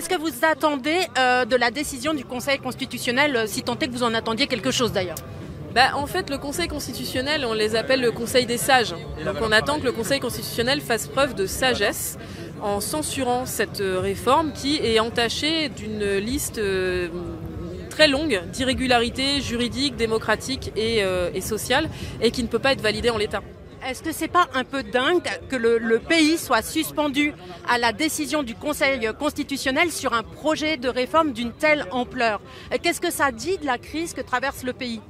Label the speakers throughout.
Speaker 1: qu'est-ce que vous attendez de la décision du Conseil constitutionnel, si tant est que vous en attendiez quelque chose d'ailleurs?
Speaker 2: En fait, le Conseil constitutionnel, on les appelle le Conseil des sages. Donc on attend que le Conseil constitutionnel fasse preuve de sagesse en censurant cette réforme qui est entachée d'une liste très longue d'irrégularités juridiques, démocratiques et sociales et qui ne peut pas être validée en l'état.
Speaker 1: Est-ce que c'est pas un peu dingue que le pays soit suspendu à la décision du Conseil constitutionnel sur un projet de réforme d'une telle ampleur? Qu'est-ce que ça dit de la crise que traverse le pays?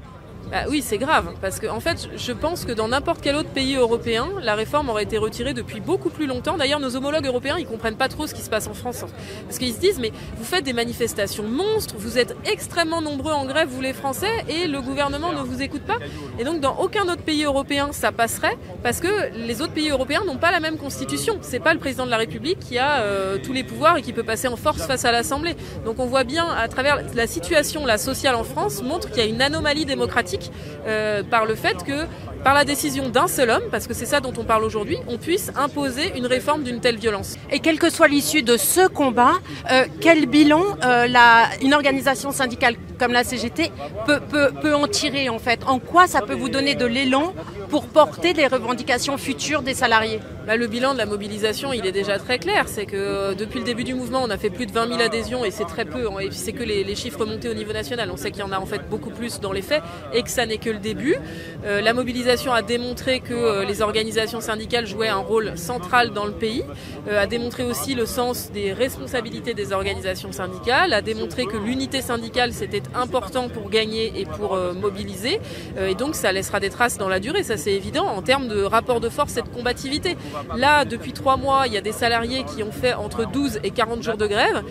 Speaker 2: Oui, c'est grave, parce que en fait, je pense que dans n'importe quel autre pays européen, la réforme aurait été retirée depuis beaucoup plus longtemps. D'ailleurs, nos homologues européens, ils comprennent pas trop ce qui se passe en France. Parce qu'ils se disent, mais vous faites des manifestations monstres, vous êtes extrêmement nombreux en grève, vous les Français, et le gouvernement ne vous écoute pas. Et donc, dans aucun autre pays européen, ça passerait, parce que les autres pays européens n'ont pas la même constitution. C'est pas le président de la République qui a tous les pouvoirs et qui peut passer en force face à l'Assemblée. Donc, on voit bien, à travers la situation sociale en France, montre qu'il y a une anomalie démocratique par le fait que, par la décision d'un seul homme, parce que c'est ça dont on parle aujourd'hui, on puisse imposer une réforme d'une telle violence.
Speaker 1: Et quelle que soit l'issue de ce combat, quel bilan une organisation syndicale comme la CGT peut en tirer en fait? En quoi ça peut vous donner de l'élan pour porter les revendications futures des salariés?
Speaker 2: Le bilan de la mobilisation, il est déjà très clair. C'est que depuis le début du mouvement, on a fait plus de 20 000 adhésions et c'est très peu. Et puis c'est que les chiffres montés au niveau national. On sait qu'il y en a en fait beaucoup plus dans les faits et que ça n'est que le début. La mobilisation a démontré que les organisations syndicales jouaient un rôle central dans le pays, a démontré aussi le sens des responsabilités des organisations syndicales, a démontré que l'unité syndicale c'était important pour gagner et pour mobiliser. Et donc ça laissera des traces dans la durée, ça c'est évident, en termes de rapport de force et de combativité. Là, depuis 3 mois, il y a des salariés qui ont fait entre 12 et 40 jours de grève,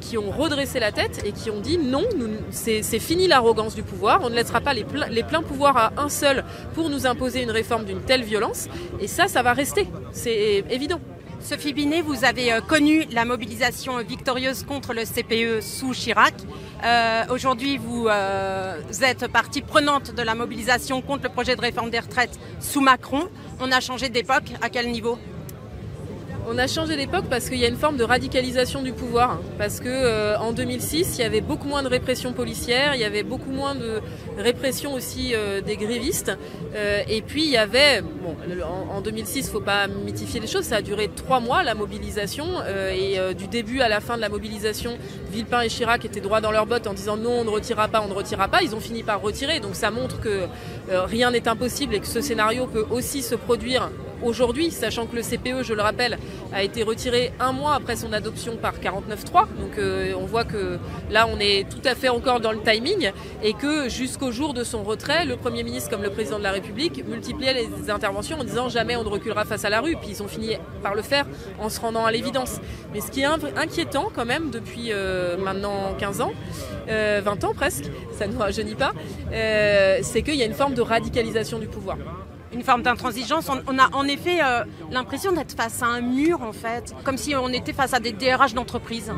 Speaker 2: qui ont redressé la tête et qui ont dit non, c'est fini l'arrogance du pouvoir, on ne laissera pas les pleins pouvoirs à un seul pour nous imposer une réforme d'une telle violence. Et ça va rester, c'est évident.
Speaker 1: Sophie Binet, vous avez connu la mobilisation victorieuse contre le CPE sous Chirac. Aujourd'hui, vous êtes partie prenante de la mobilisation contre le projet de réforme des retraites sous Macron. On a changé d'époque. À quel niveau ?
Speaker 2: On a changé d'époque parce qu'il y a une forme de radicalisation du pouvoir. Parce que en 2006, il y avait beaucoup moins de répression policière, il y avait beaucoup moins de répression aussi des grévistes. Et puis il y avait, en 2006, il ne faut pas mythifier les choses, ça a duré 3 mois la mobilisation. Et du début à la fin de la mobilisation, Villepin et Chirac étaient droits dans leurs bottes en disant non, on ne retirera pas, on ne retirera pas. Ils ont fini par retirer. Donc ça montre que rien n'est impossible et que ce scénario peut aussi se produire aujourd'hui, sachant que le CPE, je le rappelle, a été retiré 1 mois après son adoption par 49.3. Donc on voit que là, on est tout à fait encore dans le timing et que jusqu'au jour de son retrait, le Premier ministre comme le Président de la République multipliaient les interventions en disant jamais on ne reculera face à la rue. Puis ils ont fini par le faire en se rendant à l'évidence. Mais ce qui est inquiétant quand même depuis maintenant 15 ans, 20 ans presque, ça ne nous rajeunit pas, c'est qu'il y a une forme de radicalisation du pouvoir.
Speaker 1: Une forme d'intransigeance. On a en effet l'impression d'être face à un mur, en fait, comme si on était face à des DRH d'entreprise.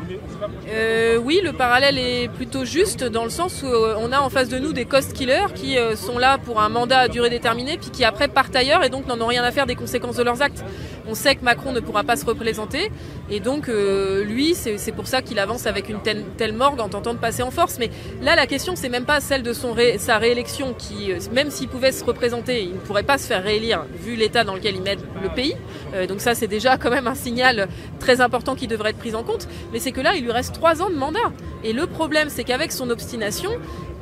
Speaker 2: Oui, le parallèle est plutôt juste dans le sens où on a en face de nous des cost killers qui sont là pour un mandat à durée déterminée puis qui après partent ailleurs et donc n'en ont rien à faire des conséquences de leurs actes. On sait que Macron ne pourra pas se représenter et donc lui, c'est pour ça qu'il avance avec une telle morgue en tentant de passer en force. Mais là, la question, c'est même pas celle de sa réélection qui, même s'il pouvait se représenter, il ne pourrait pas se faire réélire vu l'état dans lequel il met le pays. Donc ça, c'est déjà quand même un signal très important qui devrait être pris en compte. Mais c'est que là, il lui reste 3 ans de mandat. Et le problème, c'est qu'avec son obstination,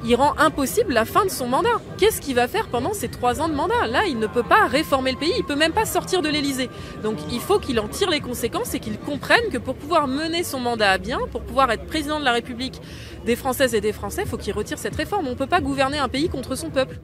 Speaker 2: il rend impossible la fin de son mandat. Qu'est-ce qu'il va faire pendant ces 3 ans de mandat? Là, il ne peut pas réformer le pays, il ne peut même pas sortir de l'Élysée. Donc il faut qu'il en tire les conséquences et qu'il comprenne que pour pouvoir mener son mandat à bien, pour pouvoir être président de la République des Françaises et des Français, il faut qu'il retire cette réforme. On ne peut pas gouverner un pays contre son peuple.